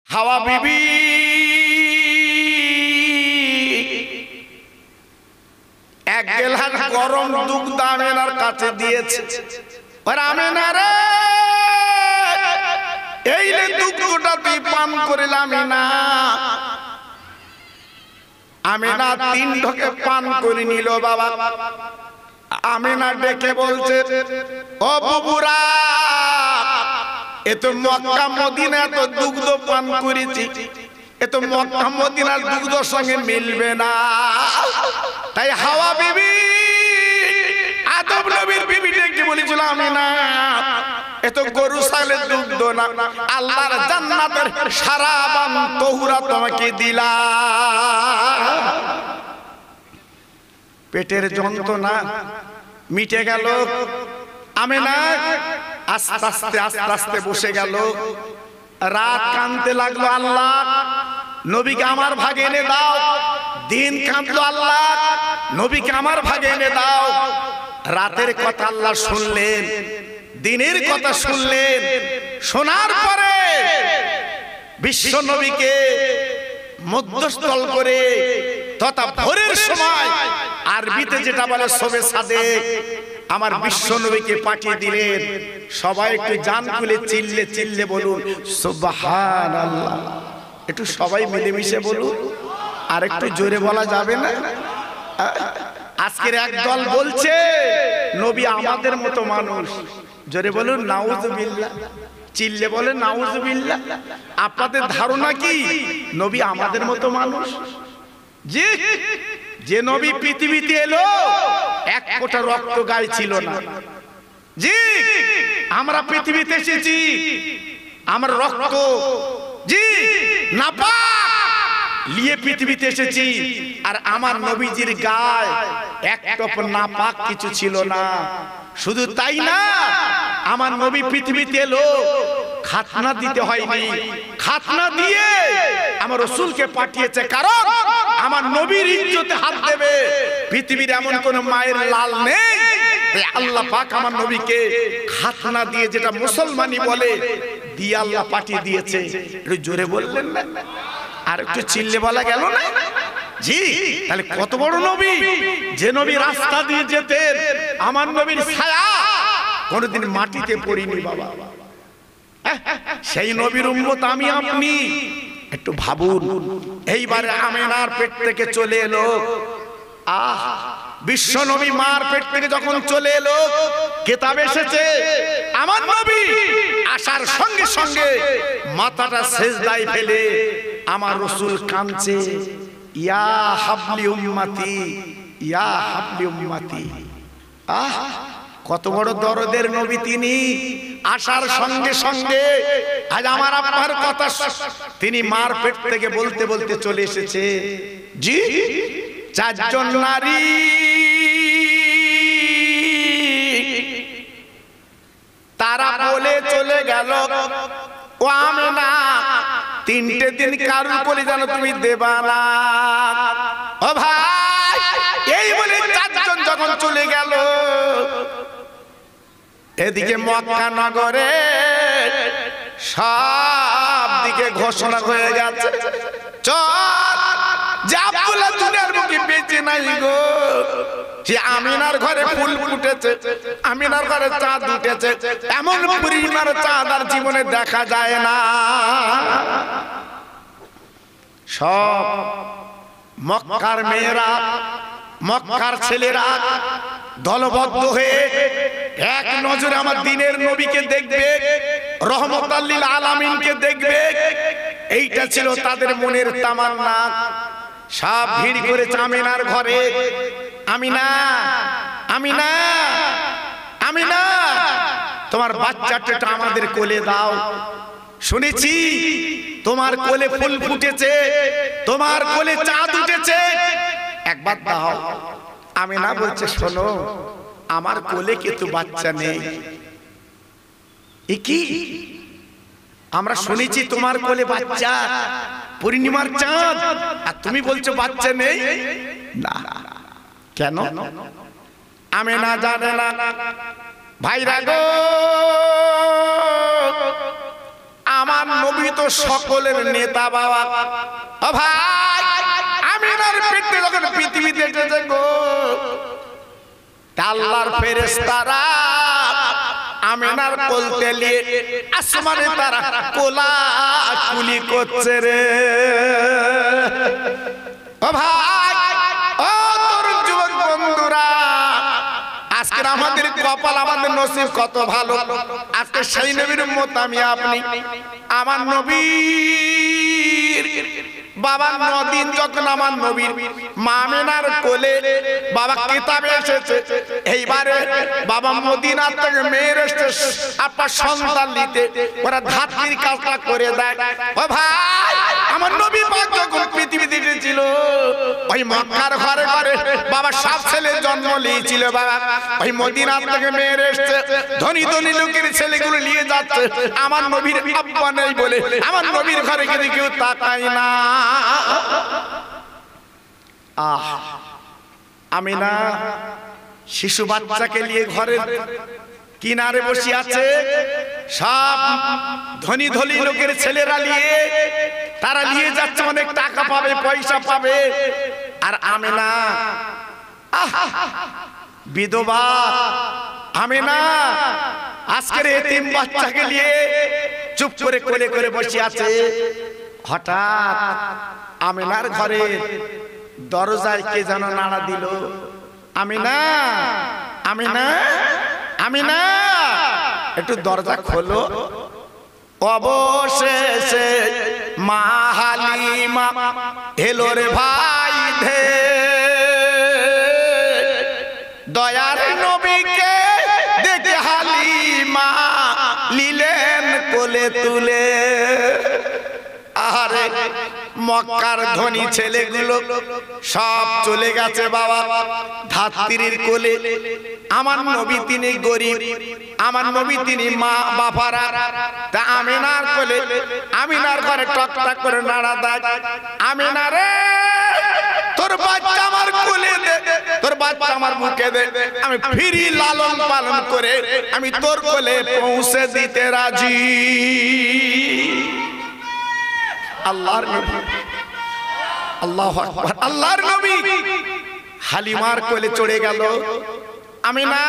হাওয়া বিবি এক গেলান গরম দুধ আমেনার কাছে দিয়েছে। আমেনা রে, এই রে দুধটা তুই পান করিলাম না। আমেনা 3 ঢোকে পান করে নিল। বাবা আমেনা ডেকে বলছে, ও বুবুরা, এ তো মক্কা মদিনা তো দুগ্ধ পান করেছি, এ তো মক্কা মদিনার দুগ্ধর সঙ্গে মিলবে না। তাই হাওয়া বিবি আদম নবীর বিবি ডেকে বলেছিল, আমেনা, এ তো গরু ছাগলের দুগ্ধ না, আল্লাহর জান্নাতের সারাবান তহুরা তোমাকে দিলাম। পেটের যন্ত্রণা মিটে গেল। আমেনা আস্তে আস্তে আস্তে আস্তে বসে গেল। রাত কাঁদতে লাগলো, আল্লাহ নবীকে আমার ভাগে এনে দাও। দিন কাঁদলো, আল্লাহ নবীকে আমার ভাগে এনে দাও। রাতের কথা আল্লাহ শুনলেন, দিনের কথা শুনলেন। শোনার পরে বিশ্ব নবীকে মধ্যস্থল করে তথা ভোরের সময় আরবিতে যেটা বলে শবে সাদেক, আমার বিশ্ব নবীকে পাঠিয়ে দিলেন। সবাই একটু জান খুলে চিল্লে চিল্লে বলুন সুবহানাল্লাহ। একটু সবাই মিলেমিশে বলুন, আর একটু জোরে বলা যাবে না? আজকের এক দল বলছে নবী আমাদের মতো মানুষ। জোরে বলুন নাউজুবিল্লাহ, চিল্লে বলেন নাউজুবিল্লাহ। আপনাদের ধারণা কি নবী আমাদের মতো মানুষ? জি, যে নবী পৃথিবীতে এলো এক ফোঁটা রক্ত গায়ে ছিল না। জি, আমরা পৃথিবীতে এসেছি, আমার রক্ত জি নাপাক নিয়ে পৃথিবীতে এসেছি। আর আমার নবীজির গায়ে এক টপ নাপাক কিছু ছিল না। শুধু তাই না, আমার নবী পৃথিবীতে এলো খাতনা দিতে হয়নি, খাতনা দিয়ে আমার রাসূলকে পাঠিয়েছে। কারণ আমার নবীর ইজ্জতে হাত দেবে পৃথিবীর এমন কোন মায়ের লাল নেই। আল্লাহ পাক আমার নবীকে খাতনা দিয়ে, যেটা মুসলমানি বলে, দিয়ে আল্লাহ পাঠিয়ে দিয়েছে। একটু জোরে বললেন না? আর একটু চিল্লে বলা গেল না? জি, তাহলে কত বড় নবী! যে নবী রাস্তা দিয়ে যেতেন, আমার নবীর ছায়া কোনদিন মাটিতে পড়িনি। বাবা, সেই নবীর উম্মত আমি আপনি। একটু ভাবুন, এইবারে আমেনার পেট থেকে চলে এলো। বিশ্ব নবী মার পেট থেকে যখন চলে এলো, কিতাব এসেছে আমার নবী আসার সঙ্গে সঙ্গে মাথাটা সেজদায় ফেলে আমার রাসূল কাঁদছে, ইয়া হাবলি উম্মতি, ইয়া হাবলি উম্মতি। কত বড় দরদের নবী তিনি! আসার সঙ্গে সঙ্গে আজ আমার আপনার কথা তিনি মার পেট থেকে বলতে বলতে চলে এসেছে। জি, 4 জন নারী তারা বলে চলে গেল, ও আমেনা, 3টে দিন কারুর বলে জানো তুমি দেবা না। ও ভাই, এই বলে 4 জন যখন চলে গেল, এদিকে মক্কা নগরে সব দিকে ঘোষণা হয়ে গেছে, চল যা বলে দুনিয়ার মুখে বেঁচে নাই গো। সে আমিনার ঘরে ফুল ফুটেছে, আমিনার ঘরে চাঁদ উঠেছে, এমন পরিমাণ চাঁদ আর জীবনে দেখা যায় না। সব মক্কার মেয়েরা, মক্কার ছেলেরা দলবদ্ধ হয়ে এক নজরে আমার দিনের নবীকে দেখবে, রহমতাল লিল আলামিনকে দেখবে, এইটা ছিল তাদের মনের তামান্না। সব ভিড় করে আমিনার ঘরে, আমিনা, আমিনা, আমিনা, তোমার বাচ্চাটা আমাদের কোলে দাও। শুনেছি তোমার কোলে ফুল ফুটেছে, তোমার কোলে চাঁদ উঠেছে, একবার দাও। আমিনা বলছে, শোনো, আমার কোলে কিন্তু বাচ্চা নেই। এ কি? আমরা শুনেছি তোমার কোলে বাচ্চা, পূর্ণিমার চাঁদ, আর তুমি বলছো বাচ্চা নেই। না, কেন? আমিনা জানে না। ভাইরা গো, আমার নবী তো সকলের নেতা বাবা। ও ভাই, আমিনার পেটে যখন পৃথিবীতে এসেছে গো, আল্লাহর ফেরেশতারা আমিনার কোলতে নিয়ে আসমানে তারা কোলাকুলি করছে রে। ও ভাই, ও তোর যুবক বন্ধুরা, আজকের আমাদের কপাল, আমাদের নসিব কত ভালো। আজকে সেই নবীর উম্মত আমি আপনি। আমার নবীর বাবা নদিন যখন আমার নবীর মামিনার কোলে বাবা কিতাবে এসেছে, এইবারে বাবা মদিনার থেকে মেয়ের এসছে আপনার সন্তান নিতে, ওরা ধাত্রীর কাজটা করে দেয়। ও ভাই, আমার নবী পাক যখন পৃথিবীতে এসেছিল, ওই মক্কার ঘরে ঘরে বাবা সব ছেলে জন্ম নিয়েছিল বাবা। ওই মদিনার থেকে মেয়ের এসছে, ধনী ধনী লোকের ছেলেগুলো নিয়ে যাচ্ছে। আমার নবীর আব্বা নেই বলে আমার নবীর ঘরে কিন্তু কেউ তাকায় না। আমিনা শিশু বাচ্চাকে নিয়ে ঘরের কিনারে বসে আছে। সব ধনী ধনী লোকের ছেলেরা নিয়ে তারা নিয়ে যাচ্ছে, অনেক টাকা পাবে, পয়সা পাবে। আর আমিনা বিধবা, আমিনা আজকের এতিম বাচ্চাকে নিয়ে চুপ করে কোলে করে বসে আছে। হঠাৎ আমিনার ঘরে দরজায় কে যেন নাড়া দিল। আমিনা, আমিনা, আমিনা, একটু দরজা খোলো। অবশেষে মা হালিমা এলো রে ভাই ধে, দয়ার নবীকে দেখে হালিমা নিলেন কোলে তুলে। আরে মক্কার ধনী ছেলেগুলো সব চলে গেছে বাবা ধাত্রীর কোলে। আমার নবী তিনি গরিব, আমার নবী তিনি মা বাবারা। তা আমিনার কোলে, আমিনার ঘরে টক টক করে নাড়া দেয়। আমিনা রে, তোর বাচ্চা আমার কোলে দে, তোর বাচ্চা আমার বুকে দে, আমি ফিরি লালন পালন করে আমি তোর কোলে পৌঁছে দিতে রাজি। আল্লাহর নবী, আল্লাহু আকবার, আল্লাহর নবী হালিমার কোলে চড়ে গেল। আমিনা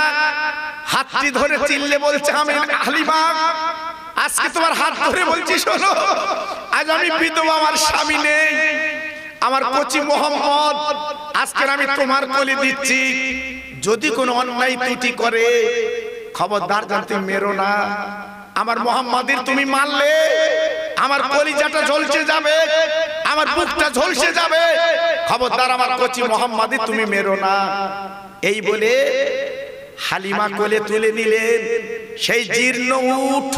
হাতটি ধরে চিল্লে বলছে, আমি হালিমা আজকে তোমার হাত ধরে বলছি, শোনো, আজ আমি বিধবা, আমার স্বামী নেই, আমার কচি মোহাম্মদ আজকে আমি তোমার কোলে দিচ্ছি। যদি কোনো অন্যায় ত্রুটি করে খবরদার জানতে মেরো না। আমার মোহাম্মদের তুমি মানলে আমার কলিজাটা ঝলসে যাবে, আমার বুকটা ঝলসে যাবে। খবরদার আমার কচি মোহাম্মদে তুমি মেরো না। এই বলে হালিমা কোলে তুলে নিলেন সেই জীর্ণ উট,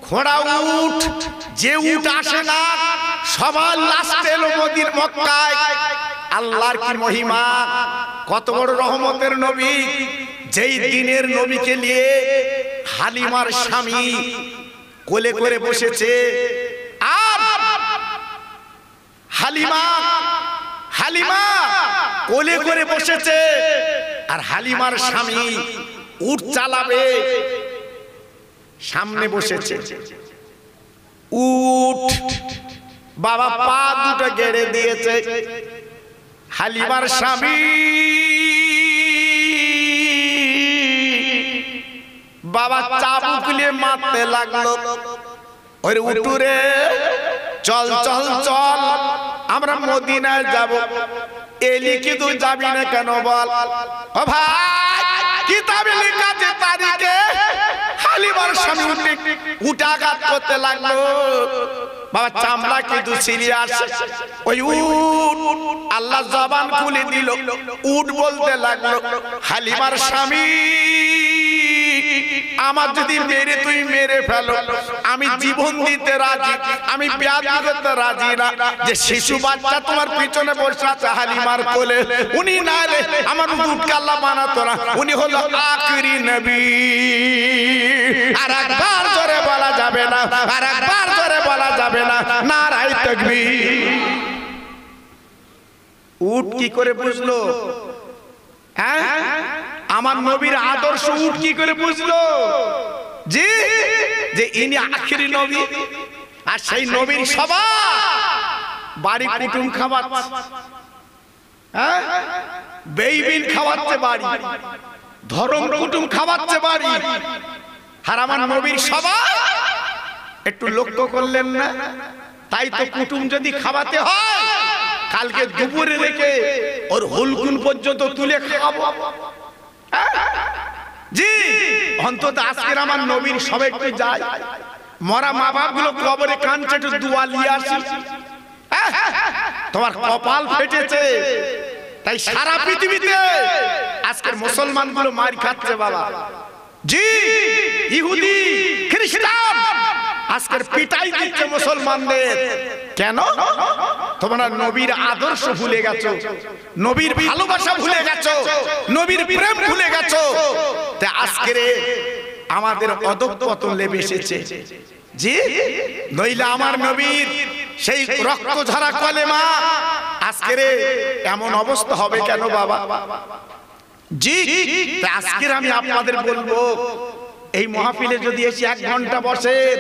খোঁড়া উট, যে উট আসে না সবার লাস্টে এলো মদির মক্কায়। আল্লাহর কি মহিমা, কত বড় রহমতের নবী। যেই দিনের নবীকে নিয়ে হালিমার স্বামী কোলে করে বসেছে, আর হালিমা, হালিমা কোলে করে বসেছে, আর হালিমার স্বামী উট চালাবে, সামনে বসেছে। উট বাবা পা দুটো গেড়ে দিয়েছে। হালিমার স্বামী বাবা চাবুক নিয়ে মারতে লাগলো। ওই উটুরে, চল চল চল, আমরা মদিনায় যাব। এলি কি তুই যাবি না কেন বল? ও ভাই, কিতাবে লেখা আছে তারিখে হালিমার স্বামী উঠাঘাত করতে লাগলো। বাবা চামড়া কিন্তু সিরিয়াস। ওই উট আল্লাহ জবান খুলে দিল, উট বলতে লাগলো, হালিমার স্বামী আমার যদি মেরে তুই মেরে ফেলো, আমি জীবন দিতে রাজি, আমি ব্যাধ করতে রাজি না। যে শিশু বাচ্চা তোমার পিছনে বসে আছে হালিমার কোলে, উনি না রে আমার উটকে আল্লাহ বানাতো না, উনি হলো আখিরি নবী। আর একবার জোরে বলা যাবে না, আর একবার জোরে বলা যাবে না, নারায়ে তাকবীর। উট কি করে বুঝলো? হ্যাঁ, আমার নবীর আদর্শ উট কি করে বুঝলো? জি, যে ইনি আখিরি নবী। আর সেই নবীর সভা বাড়ি কুটুম খাওয়াচ্ছে, হ্যাঁ বেইবিন খাওয়াচ্ছে বাড়ি, ধরম কুটুম খাওয়াচ্ছে বাড়ি। আর আমার নবীর সভা একটু লক্ষ্য করলেন না? তাই তো কুটুম যদি খাওয়াতে হয় কালকে দুপুরে রেখে ওর হুলকুন পর্যন্ত তুলে খাওয়াবো। জি অন্তত আজকের আমার নবীর সবাই একটু যায়, মরা মা বাপ গুলো কবরে কাঁদছে, একটু দোয়া নিয়ে আসি। তোমার কপাল ফেটেছে, তাই সারা পৃথিবীতে আজকের মুসলমান গুলো মার খাচ্ছে বাবা। জি ইহুদি খ্রিস্টান আজকের পিটাই দিচ্ছে মুসলমানদের। কেন? তোমরা নবীর আদর্শ ভুলে গেছো, নবীর ভালোবাসা ভুলে গেছো, নবীর প্রেম ভুলে গেছো। তাই আজকের আমাদের অধঃপতন লেবে এসেছে। জি নইলে আমার নবীর সেই রক্ত ঝরা কলেমা আজকের এমন অবস্থা হবে কেন বাবা? জি আজকের আমি আপনাদের বলবো, এই মাহফিলে যদি এসে 1 ঘন্টা বসেন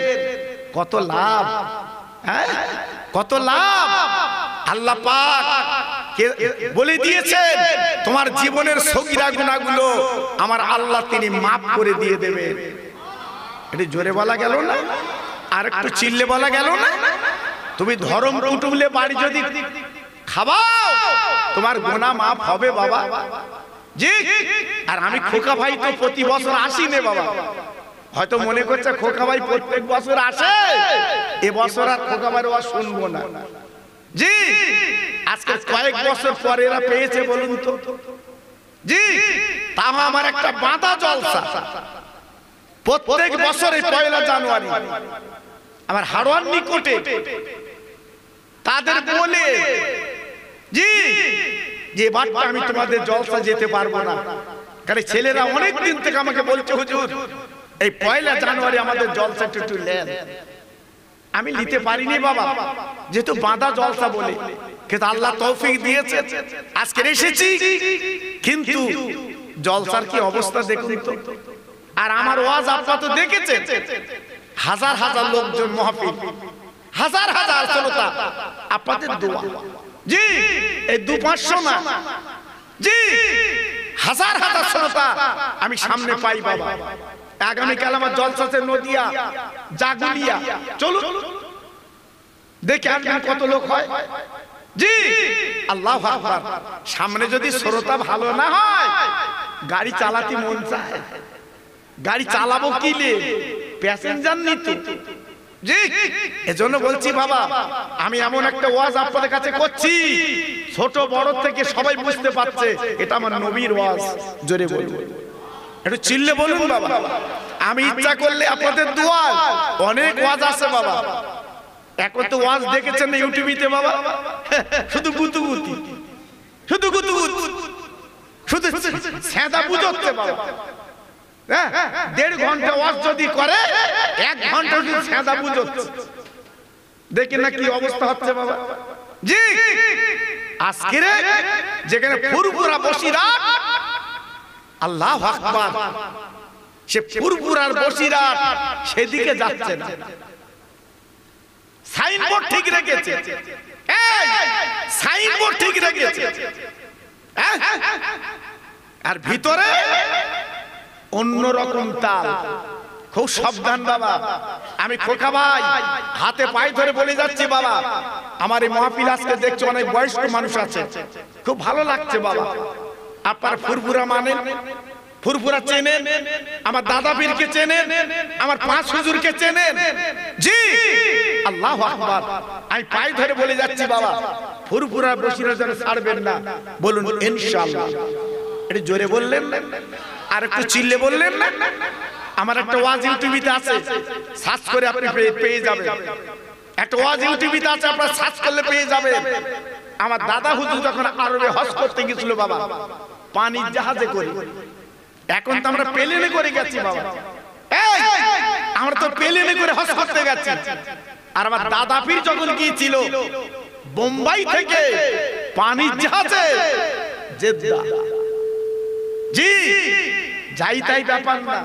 কত লাভ, হ্যাঁ কত লাভ। আল্লাহ পাক বলে দিয়েছেন তোমার জীবনের সগীরা গুনাহগুলো আমার আল্লাহ তিনি মাফ করে দিয়ে দেবেন। এটা জোরে বলা গেল না? আর একটু চিল্লে বলা গেল না? তুমি ধরম কুটুমলে বাড়ি যদি খাওয়াও তোমার গুনাহ মাফ হবে বাবা। জি আর আমি খোকা ভাই তো প্রতি বছর আসি নে বাবা। হয়তো মনে করছে খোকা ভাই প্রত্যেক বছর আসে, এবছর আর খোকা ভাইয়ের ওয়াজ শুনবো না। জি আজকে কয়েক বছর পরে এরা পেয়েছে বলুন তো? জি তাও আমার একটা বাঁধা জলসা প্রত্যেক বছরে 1 জানুয়ারি আমার হাড়োয়ার নিকটে তাদের বলে জি যে বারটা আমি তোমাদের জলসা যেতে পারবো না, কারণ ছেলেরা অনেক দিন থেকে আমাকে বলছে হুজুর এই 1 জানুয়ারি আমাদের জলসা একটু নেন। আমি নিতে পারিনি বাবা, যেহেতু বাঁধা জলসা বলে, কিন্তু আল্লাহ তৌফিক দিয়েছে আজকে এসেছি। কিন্তু জলসার কি অবস্থা দেখুন তো। আর আমার ওয়াজ আপনারা তো দেখেছেন, হাজার হাজার লোকজন মাহফিল, হাজার হাজার শ্রোতা, আপনাদের দোয়া। জি এই 200-500 না, জি হাজার হাজার শ্রোতা আমি সামনে পাই বাবা। আগামীকাল আমার জলসাতে নদিয়া জাগুলিয়া, চলুন দেখে আসবেন কত লোক হয়। জি আল্লাহু আকবার। সামনে যদি শ্রোতা ভালো না হয় গাড়ি চালাতে মন চায়, গাড়ি চালাবো কিলে, প্যাসেঞ্জার নিতে। জি এজন্য বলছি বাবা, আমি এমন একটা ওয়াজ আপনাদের কাছে করছি ছোট বড় থেকে সবাই বুঝতে পারছে এটা আমার নবীর ওয়াজ। জোরে বলুন, একটু চিল্লে বলুন বাবা। আমি ইচ্ছা করলে আপনাদের দোয়া অনেক ওয়াজ আছে বাবা। এখন তো ওয়াজ দেখেছেন না ইউটিউবেতে বাবা, শুধু গুতুগুতি, শুধু গুতুগুতি, শুধু সেদা বুঝচ্ছে বাবা। 1.5 ঘন্টা ওয়াজ যদি করে 1 ঘন্টা যদি সেদা বুঝচ্ছে, দেখেন না কি অবস্থা হচ্ছে বাবা। জি আজকে যেখানে ফুরফুরা বসিরাট, আল্লাহু আকবার, সে ফুরফুরার বসিরাট সেদিকে যাচ্ছে না। সাইনবোর্ড ঠিক রেখেছে, এই সাইনবোর্ড ঠিক রেখেছে, আর ভিতরে অন্যরকম তাল। খুব সাবধান বাবা। আমি খোকা ভাই হাতে পায়ে ধরে বলে যাচ্ছি বাবা, আমার এই মাহফিল আজকে দেখছো অনেক বয়স্ক মানুষ আছে, খুব ভালো লাগছে বাবা। আপনার ফুরফুরা মানেন, ফুরফুরা চেনেন, আমার দাদা পীরকে চেনেন, আমার 5 হুজুরকে চেনেন। জি আল্লাহু আকবার। আমি পায়ে ধরে বলে যাচ্ছি বাবা, ফুরফুরা বসিরা যেন ছাড়বেন না। বলুন ইনশাআল্লাহ। এটা জোরে বললেন না? আর একটু চিল্লে বললেন না? আমার একটা ওয়াজ ইউটিউবে আছে, সার্চ করে আপনি পেয়ে যাবেন। একটা ওয়াজ ইউটিউবে আছে, আপনারা সার্চ করলে পেয়ে যাবেন। আমার দাদা হুজুর যখন আরবে হজ করতে গিয়েছিল বাবা, পানির জাহাজে করে, এখন তো আমরা প্লেনে করে গেছি বাবা। এই আমরা তো প্লেনে করে হজ করতে গেছি। আর আমার দাদা পীর যখন গিয়েছিল বোম্বাই থেকে পানির জাহাজে জেদ্দা। জি যাই তাই ব্যাপার না।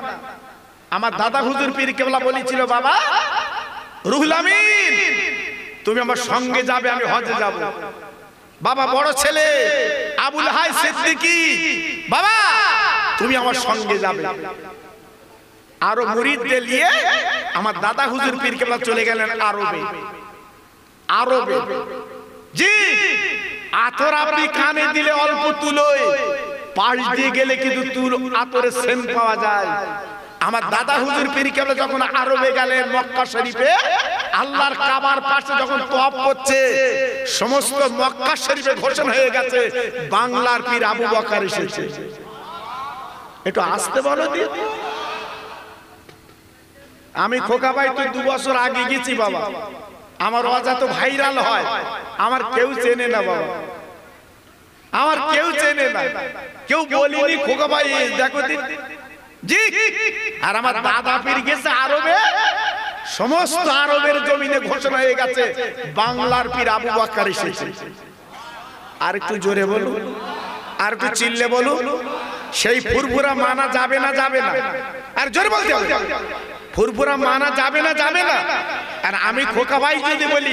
আমার দাদা হুজুর পীর কেবলা বলেছিল বাবা রুহুল আমিন তুমি আমার সঙ্গে যাবে, আমি হজে যাব। বাবা বড় ছেলে আবুল হাই সিদ্দিকী, বাবা তুমি আমার সঙ্গে যাবে। আরো মুরিদদের নিয়ে আমার দাদা হুজুর পীর কেবলা চলে গেলেন আরবে। আরবে জি আতর আপনি কানে দিলে অল্প তুলোয়, পাশ দিয়ে গেলে কিন্তু তুল আতরের সেন্ট পাওয়া যায়। আমার দাদা হুজুর পীর কেবলা যখন আরবে গেলেন মক্কা শরীফে, আল্লাহর কাবার পাশে যখন তওয়াফ করছে, সমস্ত মক্কা শরীফে ঘোষণা হয়ে গেছে বাংলার পীর আবু বকর এসেছে। একটু আসতে বলো দিয়ে। আমি খোকা ভাই তুই 2 বছর আগে গেছি বাবা, আমার ওয়াজ তো ভাইরাল হয়, আমার কেউ চেনে না বাবা, আমার কেউ চেনে না, কেউ বলিনি খোকা ভাই দেখো জি। আর আমার দাদা পীর গেছে আরবে, সমস্ত আরবের জমিনে ঘোষণা হয়ে গেছে বাংলার পীর আবু বকর এসেছে। আর একটু জোরে বলুন, আর একটু চিল্লে বলুন। সেই ফুরফুরা মানা যাবে না, যাবে না? আর জোরে বলতে হবে, ফুরফুরা মানা যাবে না, যাবে না? আর আমি খোকা ভাই যদি বলি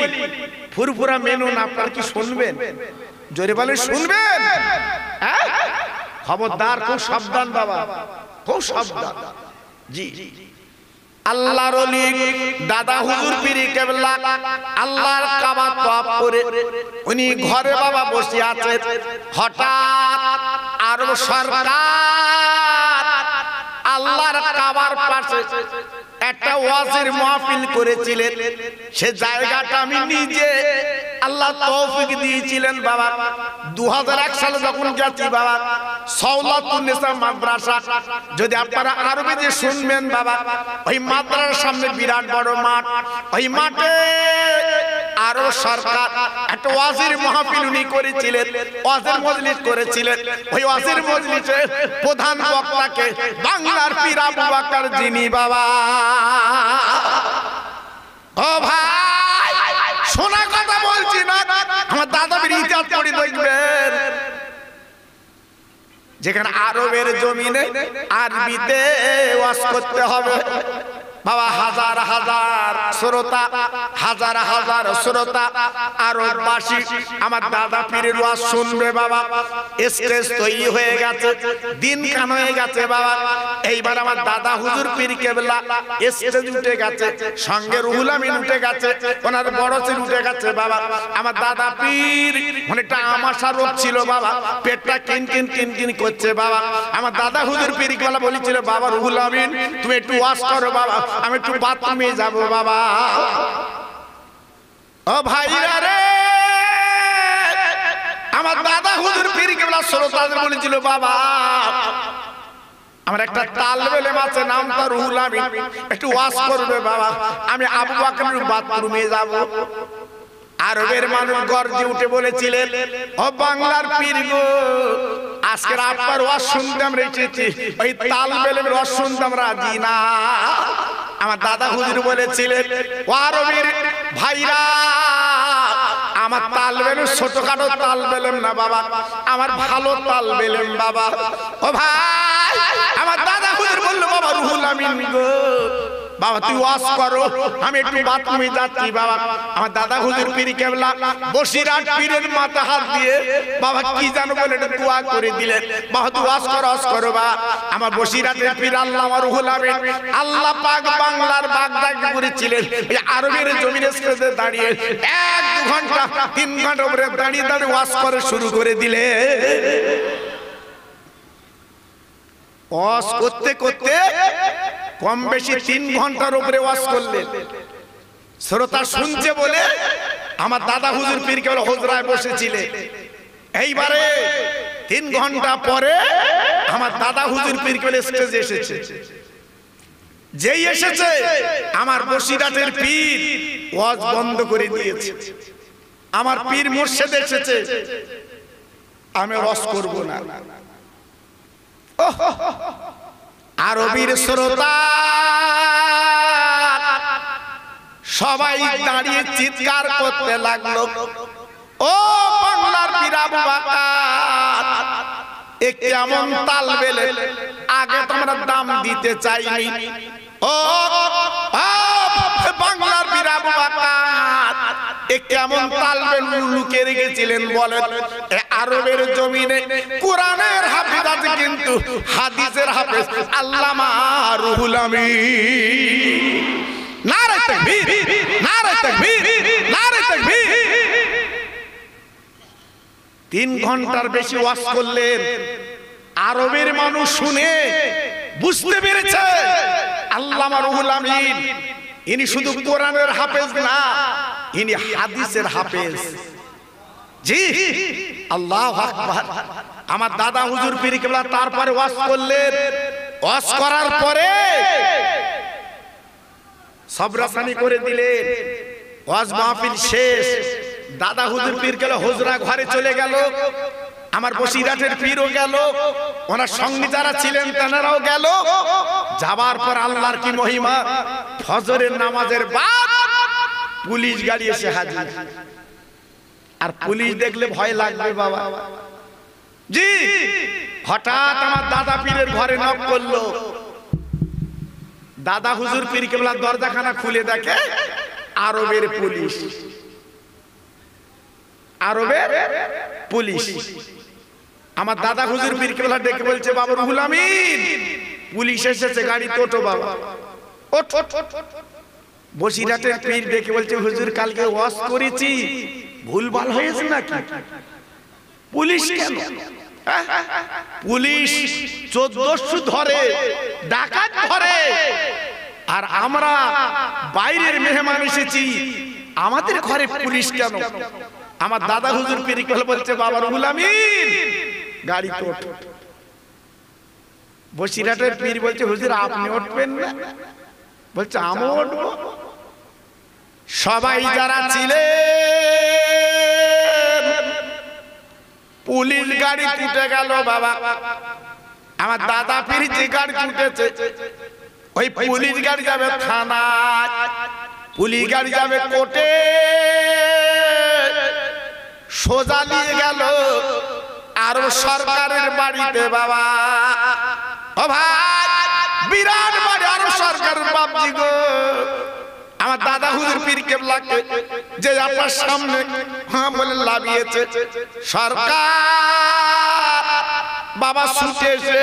ফুরফুরা মেনো না, আপনার কি শুনবেন? জোরে বলে শুনবেন? খবরদার, খুব সাবধান বাবা, খুব সাবধান। জি আল্লাহর ওলি দাদা হুজুর পীর কেবলা আল্লাহর কাবা তওয়াফ করে উনি ঘরে বাবা বসে আছেন। হঠাৎ আরব সরকার আল্লাহর কাবার পাশে একটা ওয়াজের মাহফিল করেছিলেন। সে জায়গাটা আমি নিজে আল্লাহ তৌফিক দিয়েছিলেন বাবা। 2001 সালে যখন গেছি বাবা, সাওলাতুন্নেসা মাদ্রাসা, যদি আপনারা আরবিতে শুনবেন বাবা, ওই মাদ্রাসার সামনে বিরাট বড় মাঠ, ওই মাঠে আরো সরকার একটা ওয়াজের মাহফিল উনি করেছিলেন, ওয়াজের মজলিস করেছিলেন। ওই ওয়াজের মজলিসে প্রধান বক্তাকে বাংলার পীর আবু বকর যিনি বাবা। ও ভাই শোনা কথা বলছি না, আমার দাদা পীর ইতিহাস পড়ে দেখবেন, যেখানে আরবের জমিনে আরবিতে ওয়াজ করতে হবে বাবা। হাজার হাজার শ্রোতা, হাজার হাজার শ্রোতা আরববাসী আমার দাদা পীরের ওয়াজ শুনবে বাবা। স্টেজ তৈরি হয়ে গেছে, দিন কান হয়ে গেছে বাবা। এইবার আমার দাদা হুজুর পীর কেবলা স্টেজ উঠে গেছে, সঙ্গে রুহুল আমিন উঠে গেছে, ওনার বড় ছেলে উঠে গেছে বাবা। আমার দাদা পীর অনেকটা আমাশা রোগ ছিল বাবা, পেটটা কিনকিন কিনকিন করছে বাবা। আমার দাদা হুজুর পীর কেবলা বলেছিল বাবা রুহুল আমিন তুমি একটু ওয়াজ করো বাবা, আমি একটু বাথরুমে যাব বাবা। ও ভাইরা রে, আমার দাদা হুজুর পীর কেবলা শ্রোতাদের বলেছিল বাবা আমার একটা তালবেলেম আছে, নাম তার রুহুল আমিন, একটু ওয়াজ করবে বাবা, আমি আবু বকরের বাথরুমে যাব। আরবের মানুষ গর্জে উঠে বলেছিলেন ও বাংলার পীর গো, আজকের আপনার ওয়াজ শুনতে আমরা এসেছি, ওই তালবেলেমের ওয়াজ শুনতে আমরা রাজি না। আমার দাদা হুজুর বলেছিলেন ও আরবের ভাইরা, আমার তালবেলেম ছোটখাটো তালবেলেম না বাবা, আমার ভালো তালবেলেম বাবা। ও ভাই আমার দাদা হুজুর বললো বাবা রুহুল আমিন গো বাবা তুই ওয়াজ করো, আমি একটু বাথরুমে যাচ্ছি বাবা। আমার দাদা হুজুর পীর কেবলা বসিরহাট পীরের মাথা হাত দিয়ে বাবা কি জানো বলে একটা দোয়া করে দিলেন, বাবা তুই ওয়াজ করো বাবা। আমার বসিরহাটের পীর আল্লামা রুহুল আমিন আল্লাহ পাক বাংলার বাগদাদ করেছিলেন, এই আরবের জমিনে স্টেজে দাঁড়িয়ে 1-2 ঘন্টা 3 ঘন্টা উপরে দাঁড়িয়ে দাঁড়িয়ে ওয়াজ করে শুরু করে দিলে। ওয়াজ করতে করতে কম বেশি 3 ঘন্টার উপরে ওয়াজ করলেন। শ্রোতা শুনছে বলে আমার দাদা হুজুর পীর কেবল হুজরায় বসেছিলেন। এইবারে 3 ঘন্টা পরে আমার দাদা হুজুর পীর কেবল স্টেজে এসেছে। যেই এসেছে আমার বসিরহাটের পীর ওয়াজ বন্ধ করে দিয়েছে। আমার পীর মুর্শিদ এসেছে, আমি ওয়াজ করব না। আরবীর শ্রোতা সবাই দাঁড়িয়ে চিৎকার করতে লাগলো ও বাংলার পীর আবু বকর, এ কেমন তালবেলে, আগে তোমরা দাম দিতে চাইনি। ও বাংলার বীর আবু বকর এ কেমন তালবে লুকিয়ে রেখেছিলেন বলেন? আরবের জমিনে কোরআনের হাফেজ আছে, কিন্তু হাদিসের হাফেজ আল্লামা রুহুল আমিন। নারে তাকবীর, নারে তাকবীর, নারে তাকবীর। 3 ঘন্টার বেশি ওয়াজ করলেন, আরবের মানুষ শুনে বুঝতে পেরেছে আল্লামা রুহুল আমিন ইনি শুধু কোরআনের হাফেজ না, ইনি হাদিসের হাফেজ। জি, আল্লাহু আকবার। আমার দাদা হুজুর পীর কেবলা তারপরে ওয়াজ করলেন। ওয়াজ করার পরে সবরাসানি করে দিলেন। ওয়াজ মাহফিল শেষ, দাদা হুজুর পীর কেবলা হুজরা ঘরে চলে গেল। আমার বসিরহাটের পীরও গেল, ওনার সঙ্গে যারা ছিলেন তারাও গেল। যাবার পর আল্লাহর কি মহিমা, ফজরের নামাজের বাদ পুলিশ গাড়ি এসে হাজির। আর পুলিশ দেখলে ভয় লাগবে বাবা। জি, হঠাৎ আমার দাদা পীরের ঘরে নক করলো। দাদা হুজুর পীর কেবলা দরজাখানা খুলে দেখে আরবের পুলিশ, আরবের পুলিশ। আমার দাদা হুজুর পীর কেবলা ডেকে বলছে, বাবা রুহুল আমিন পুলিশ এসেছে, গাড়ি তোটো বাবা। ওঠ। বসিরহাটের পীর ডেকে বলছে, হুজুর কালকে ওয়াজ করেছি, ভুলভাল হয়েছে নাকি? পুলিশ কেন? পুলিশ 1400 ধরে, ডাকাত ধরে, আর আমরা বাইরের মেহমান এসেছি, আমাদের ঘরে পুলিশ কেন? আমার দাদা হুজুর পীর কেবলা বলছে, বাবা রুহুল আমিন গাড়ি তোট। বসিরহাটের পীর বলছে, হুজুর আপনি উঠবেন না? বলছে আমি উঠবো। সবাই যারা ছিলেন পুলিশ গাড়ি ছুটে গেল বাবা। আমার দাদা পীর যে গাড়ি ছুটেছে, ওই পুলিশ গাড়ি যাবে থানায়, পুলিশ গাড়ি যাবে কোর্টে, সোজা নিয়ে গেল আর সরকারের বাড়িতে বাবা। ও ভাই, বিরাট বাড়ি আর সরকারের বাপজি গো। আমার দাদা হুজুর পীর কেবলাকে যে আপনার সামনে হ্যাঁ বলে লাভিয়েছে সরকার বাবা, ছুটে এসে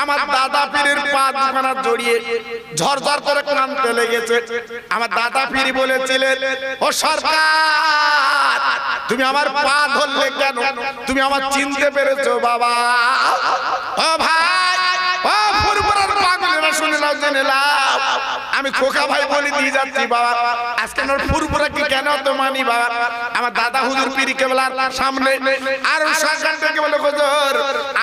আমার দাদা পীরের পা দুখানা জড়িয়ে ঝরঝর করে কাঁদতে লেগেছে। আমার দাদা পীর বলেছিলেন, ও সরকার তুমি আমার পা ধরলে কেন? তুমি আমার চিনতে পেরেছো বাবা? ও ভাই, ও ফুরফুরার পাগলেরা শুনে নাও, জেনে নাও, আমি খোকা ভাই বলে দিয়ে যাচ্ছি বাবা। আজকে আমার ফুরফুরা কি কেন তো মানি বাবা? আমার দাদা হুজুর পীর কেবলার সামনে আর সরকার থেকে বলে, হুজুর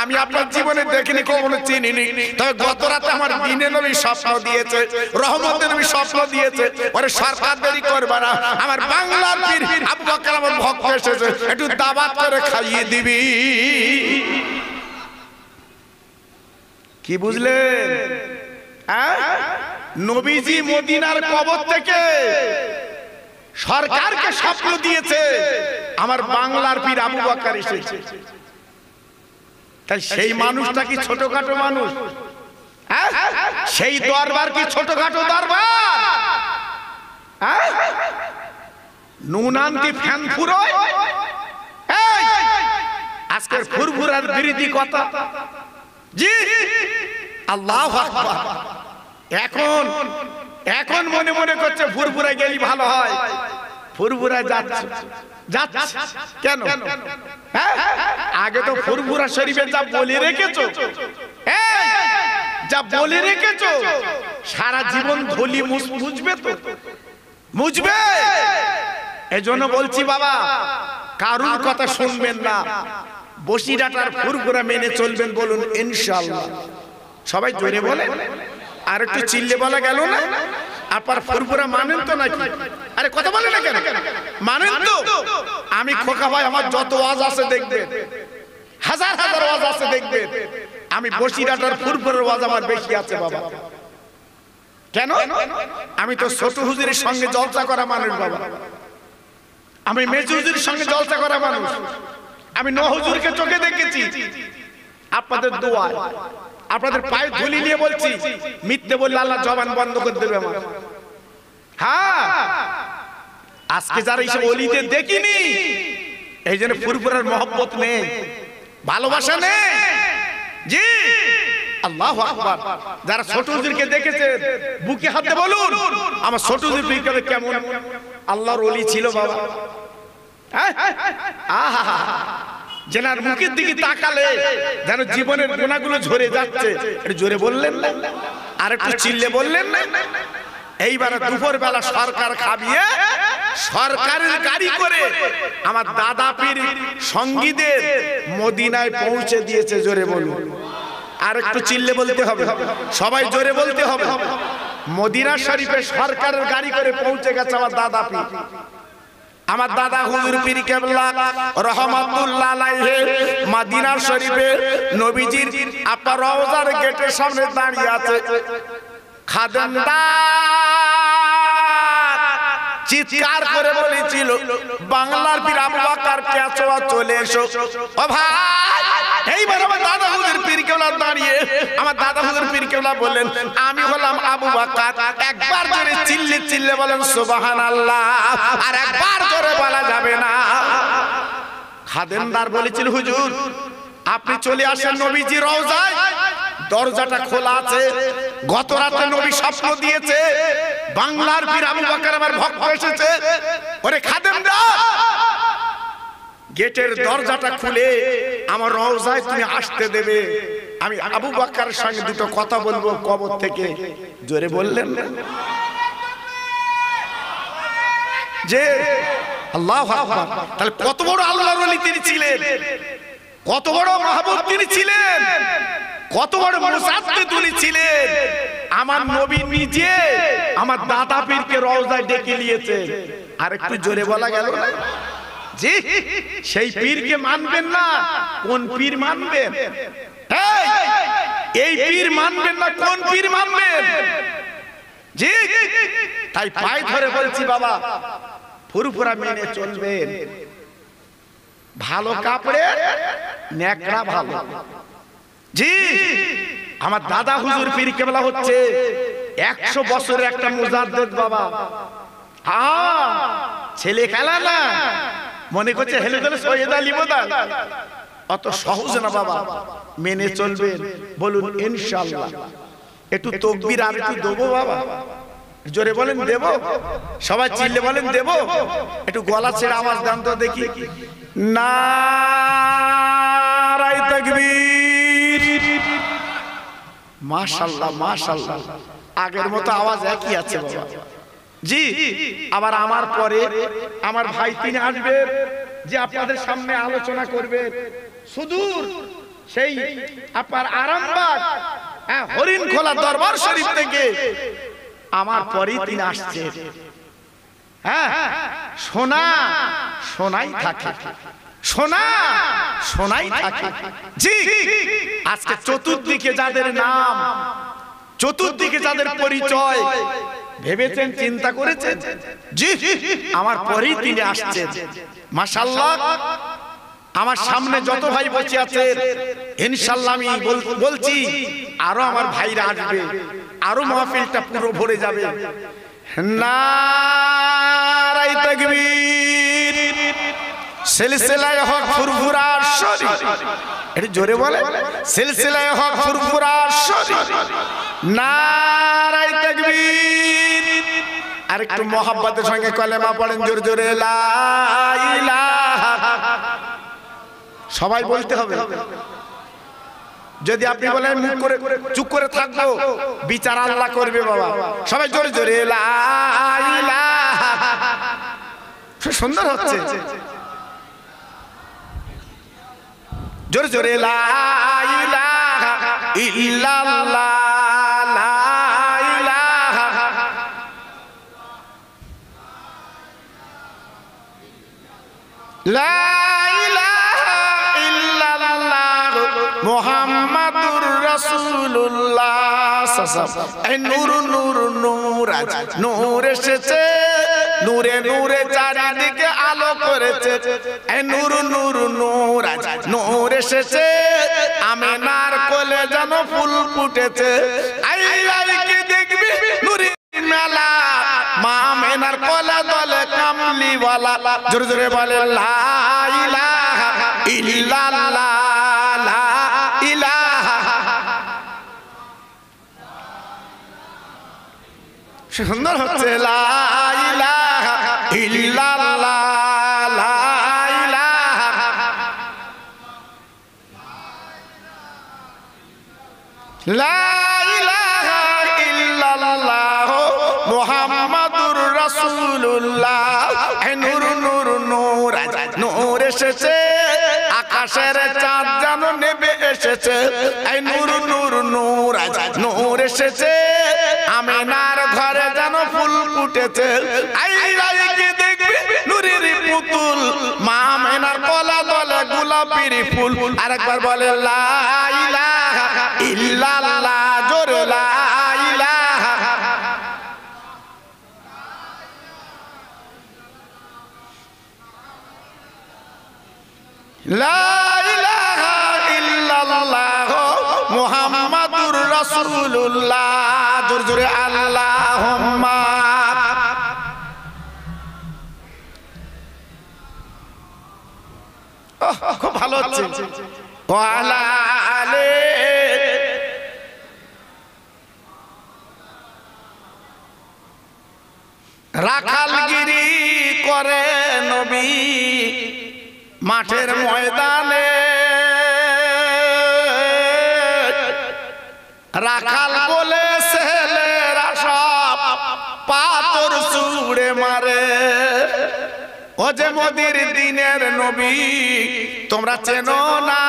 আমি আপনার জীবনে দেখিনি, কখনো চিনিনি, তবে গত রাতে আমার দিনে নবী স্বপ্ন দিয়েছে, রহমতের নবী স্বপ্ন দিয়েছে। ওরে সরকার দেরি করবে না, আমার বাংলার পীর আবু বকর আমার ভক্ত এসেছে, একটু দাওয়াত করে খাইয়ে দিবি। কি বুঝলেন? নবীজি মদিনার কবর থেকে সরকারকে স্বপ্ন দিয়েছে, আমার বাংলার পীর আবু বকর এসেছে। তাই সেই মানুষটা কি ছোটখাটো মানুষ? সেই দরবার কি ছোটখাটো দরবার? নুনান কি ফ্যান ফুরোয়? আজকের ফুরফুরার বিরোধী কথা। জি, আল্লাহু আকবার। এখন মনে মনে করছে ফুরফুরা গেলি ভালো হয়। ফুরফুরা যাচ্ছে কেন? আগে তো ফুরফুরা শরীফে যা বলে রেখেছো, যা বলে রেখেছো, সারা জীবন ধুলি মুছবে তো? মুছবে। এজন্য বলছি বাবা, কারুর কথা শুনবেন না, বসিরহাটার ফুরফুরা মেনে চলবেন। বলুন ইনশাআল্লাহ। সবাই জোরে বলে, আর একটু চিল্লে বলা গেল না? আপনার ফুরফুরা মানেন তো নাকি? আরে কথা বলে না কেন? মানেন তো? আমি খোকা ভাই আমার যত ওয়াজ আছে দেখবেন, হাজার হাজার ওয়াজ আছে দেখবেন, আমি বসিরহাটার ফুরফুরার ওয়াজ আমার বেশি আছে বাবা। কেন? আমি তো ছোট হুজুরের সঙ্গে জলসা করা মানুষ বাবা, আমি মেজু হুজুরের সঙ্গে জলসা করা মানুষ, আমি ন হুজুরকে চোখে দেখেছি। আপনাদের দোয়া, আপনাদের পায়ে ধুলি নিয়ে বলছি, মিথ্যে বললে আল্লাহ জবান বন্ধ করে দেবে আমার। হ্যাঁ, আজকে যারা এইসব অলিদের দেখিনি, এই জন্য ফুরফুরার মহব্বত নেই, ভালোবাসা নেই। জি, আল্লাহু আকবার। যারা ছোট হুজুরকে দেখেছে বুকে হাতে বলুন, আমার ছোট হুজুর পীর কেমন আল্লাহর ওলি ছিল বাবা। আহা, যেনার মুখের দিকে তাকালে যেন জীবনের গুণাগুলো ঝরে যাচ্ছে। একটু জোরে বললেন না, আর একটু চিল্লে বললেন না। এইবার দুপুর বেলা সরকার খাবিয়ে সরকারের গাড়ি করে আমার দাদা পীর সঙ্গীদের মদিনায় পৌঁছে দিয়েছে। জোরে বলুন, আর একটু চিল্লে বলতে হবে, সবাই জোরে বলতে হবে। মদিনা শরীফে সরকারের গাড়ি করে পৌঁছে গেছে আমার দাদা পীর, আমার দাদা হুজুর পীর কেবলা রহমাতুল্লাহ আলাইহি মদিনা শরীফে নবীজির আপনার রওজার গেটের সামনে দাঁড়িয়ে আছে। খাদেমদার চিৎকার করে বলেছিল, বাংলার পীর আবু বকর কেচোয়া চলে এসো। ও ভাই, এইবার আমার দাদা হুজুর পীর কেবলা দাঁড়িয়ে, আমার দাদা হুজুর পীর কেবলা বললেন, আমি হলাম আবু বকর। একবার জোরে চিল্লে চিল্লে বলেন সুবহানাল্লাহ, আর একবার জোরে বলা যাবে না। খাদেমদার বলেছিল, হুজুর আপনি চলে আসেন নবীজি রওজায়, দরজাটা খোলা আছে। গত রাতে নবী স্বপ্ন দিয়েছে, বাংলার পীর আবু বকর আমার ভক্ত এসেছে। ওরে খাদেমদার, গেটের দরজাটা খুলে আমার রওজায় তুমি আসতে দেবে, আমি আবু বকরের সঙ্গে দুটো কথা বলবো কবর থেকে। জোরে বললেন না যে আল্লাহু আকবার। তাহলে কত বড় আল্লাহর ওলি তিনি ছিলেন, কত বড় মাহবুব তিনি ছিলেন, কত বড় মুসাদ্দিদ তিনি ছিলেন। আমার নবী নিজে আমার দাদা পীরকে রওজায় ডেকে নিয়েছে। আর একটু জোরে বলা গেল না? জি, সেই পীরকে মানবেন না, কোন পীর মানবেন? এই পীর মানবেন না, কোন পীর মানবেন? জি, তাই পায়ে ধরে বলছি বাবা, ফুরফুরা মেনে চলবেন। ভালো কাপড়ে নেকড়া ভালো। জি, আমার দাদা হুজুর পীর কেবলা হচ্ছে 100 বছরের একটা মুজাদ্দিদ বাবা। হ্যাঁ, ছেলে খেলা না, মনে করছে হেলে দলে সৈয়দ আলী বোদাল, অত সহজ না বাবা। মেনে চলবেন, বলুন ইনশাআল্লাহ। একটু তাকবীর আর একটু দেবো বাবা, জোরে বলেন দেব, সবাই চিল্লে বলেন দেব। একটু গলা ছেড়ে আওয়াজ দেন তো দেখি, নারায়ে তাকবীর। মাশাআল্লাহ মাশাআল্লাহ, আগের মতো আওয়াজ একই আছে বাবা। জি, আবার আমার পরে আমার ভাই তিনি আসবেন, যে আপনাদের সামনে আলোচনা করবেন সুদূর সেই আপনার আরামবাগ হরিণখোলা দরবার শরীফ থেকে। আমার পরেই তিনি আসছেন। হ্যাঁ, সোনা সোনাই থাকে, সোনা সোনাই থাকে। জি, আজকে চতুর্দিকে যাদের নাম, চতুর্দিকে যাদের পরিচয়, ভেবেছেন চিন্তা করেছেন? জি, আমার পরেই তিনি আসছেন। মাশাআল্লাহ, আমার সামনে যত ভাই বসে আছেন ইনশাআল্লাহ আমি বলছি আরো আমার ভাইরা আসবে, আরো মাহফিলটা পুরো ভরে যাবে। নারায়ে তাকবীর। সিলসিলায়ে হক ফুরফুরা শরীফ, এটা জোরে বলে, সিলসিলায়ে হক ফুরফুরা শরীফ। নারায়ে তাকবীর। আর একটু মোহাব্বতের সঙ্গে কলেমা পড়েন জোরে জোরে, লা ইলাহা। সবাই বলতে হবে। যদি আপনি বলেন মুখ করে চুপ করে থাকবো, বিচার আল্লাহ করবে বাবা। সবাই জোরে জোরে লা ইলাহা। সুন্দর হচ্ছে, জোরে জোরে লা ইলাহা ইল্লাল্লাহ, লা ইলাহা। লা ইলাহা ইল্লাল্লাহ মুহাম্মাদুর রাসূলুল্লাহ। এই নূর নূর নূর, আজ নূর এসেছে, নূরে নূরে চারিদিকে আলো করেছে। এই নূর নূর নূর, আজ নূর এসেছে, আমিনার কোলে যেন ফুল ফুটেছে। আই আই কি দেখবি নূরের মেলা, মা আমেনার কোলে দলে কামলিওয়ালা জোরে জোরে বলে লা ইলাহা ইল্লাল্লাহ লা ইলাহা। সুন্দর হচ্ছে লা ইলাহা ইল্লাল্লাহ লা ইলাহা। লা ইলাহা ইল্লাল্লাহ মুহাম্মাদুর রাসূলুল্লাহ। নূর নূর নূর নূর এসেছে আকাশের চাঁদ যেন নেমে এসেছে। এই নূর নূর নূর নূর এসেছে আমিনার ঘরে যেন ফুল ফুটেছে। আইরাইকে দেখবে নূরের পুতুল মা আমিনার কোলে দলে গোলাপির ফুল। আরেকবার বলে লা ইলাহা ইল্লাল্লাহ জোরে লা ইলাহা। লা ইলাহা ইল্লাল্লাহ মুহাম্মাদুর রাসূলুল্লাহ জোরে জোরে আল্লাহুম্মা। খুব ভালো হচ্ছে। ওয়ালা আলে রাখালগিরি করে নবী মাঠের ময়দানে। রাখাল বলে ছেলেরা সব পাথর ছুঁড়ে মারে। ও যে মোদের দিনের নবী তোমরা চেনো না,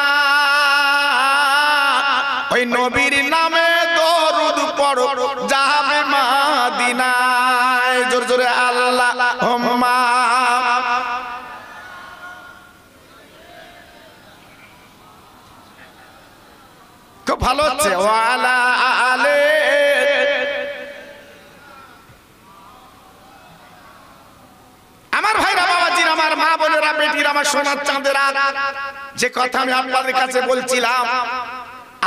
ওই নবীর নামে দরুদ পড়ো যাবে মদিনায় জোরে জোরে আল্লাহুম্মা। খুব ভালো হচ্ছে। ওয়ালা আলে আমার ভাইরা বাবাজির আমার মা বোনেরা বেটির আমার সোনার চাঁদেরা, যে কথা আমি আপনাদের কাছে বলছিলাম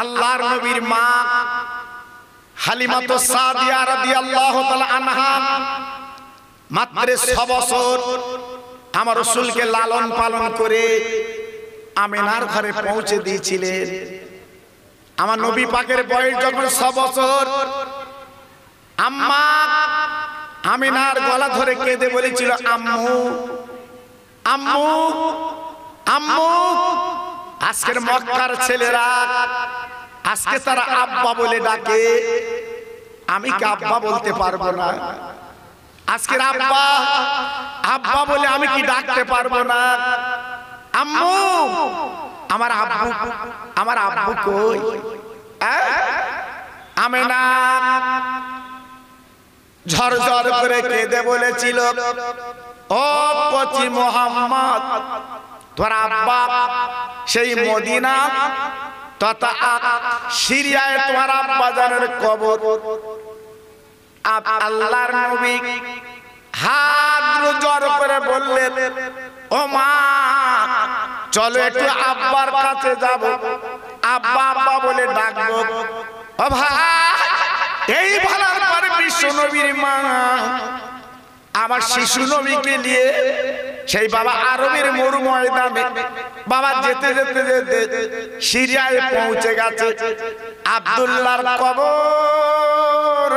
আল্লাহর নবীর মা হালিমাতুস সাদিয়া রাদিয়াল্লাহু তাআলা আনহা মাত্র 6 বছর আমার রাসূলকে লালন পালন করে আমিনার ঘরে পৌঁছে দিয়েছিলেন। আমার নবী পাকের বয়স যখন 6 বছর, আম্মা আমিনার গলা ধরে কেঁদে বলেছিল আম্মু আম্মু আম্মু। আজকের মক্কার ছেলেরা আজকে তারা আব্বা বলে ডাকে, আমি কি আব্বা বলতে পারবো না? আজকের আব্বা আব্বা বলে আমি কি ডাকতে পারবো না? আম্মু আমার আব্বু আমার আব্বু কই? আমিনা ঝরঝর করে কেঁদে বলেছিল ও কচি মোহাম্মদ, তোর আব্বা সেই মদিনা তথা সিরিয়ায় তোমার আব্বা জানের কবর। আল্লাহর নবী হাত জোর করে বললেন ও মা চলো একটু আব্বার কাছে যাব, আব্বা আব্বা বলে ডাকবো। ও ভাই এই ভালার পরে বিশ্ব নবীর মা আমার শিশু নবীকে নিয়ে সেই বাবা আরবের মরু ময়দানে বাবা যেতে যেতে যেতে সিরিয়ায় পৌঁছে গেছে। আব্দুল্লাহর কবর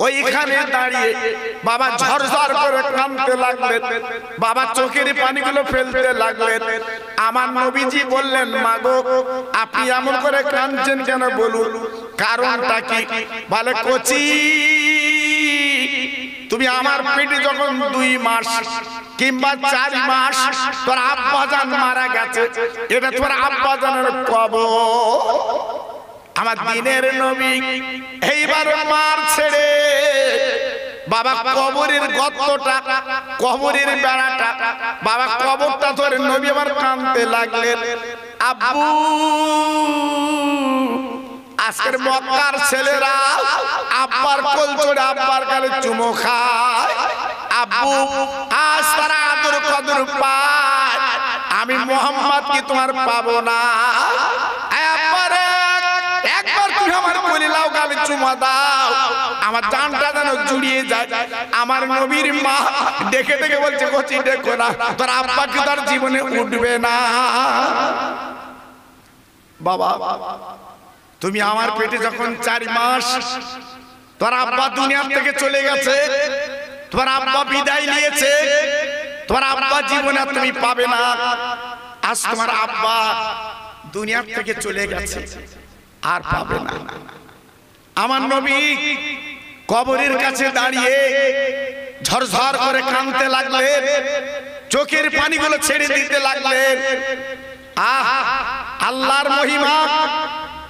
ওইখানে দাঁড়িয়ে বাবা ঝরঝর করে কাঁদতে লাগলেন, বাবা চোখের পানিগুলো ফেলতে লাগলেন। আমার নবীজি বললেন মা গো আপনি এমন করে কাঁদছেন কেন, বলুন কারণটা কি? বলে কচি তুমি আমার পেটে যখন 2 মাস কিংবা 4 মাস তোর আব্বাজান মারা গেছে, এটা তোর আব্বাজানের কবর। আমার দিনের নবী এইবার মার ছেড়ে বাবা কবরের গর্তটা কবরের বেড়াটা বাবা কবরটা ধরে নবী আমার কাঁদতে লাগলেন। আব্বু আজকের মক্কার ছেলেরা আব্বার কোল চড়ে আব্বার গালে চুমো খায়, আব্বু আজ তারা আদর কদর পায়, আমি মোহাম্মদ কি তোমার পাবো না? একবার তুমি আমার কোলে লাও, গালে চুমা দাও, আমার জানটা যেন জুড়িয়ে যায়। আমার নবীর মা ডেকে ডেকে বলছে, কচি দেখো না, তোর আব্বা কি তার জীবনে উঠবে না। বাবা, তুমি আমার পেটে যখন 4 মাস, তোর আব্বা দুনিয়ার থেকে চলে গেছে, তোর আব্বা বিদায় নিয়েছে, তোর আব্বা জীবনে তুমি পাবে না। আজ তোমার আব্বা দুনিয়ার থেকে চলে গেছে, আর পাবে না। আমার নবী কবরের কাছে দাঁড়িয়ে ঝরঝর করে কাঁদতে লাগলেন, চোখের পানিগুলো ছেড়ে দিতে লাগলেন। আহ, আল্লাহর মহিমা!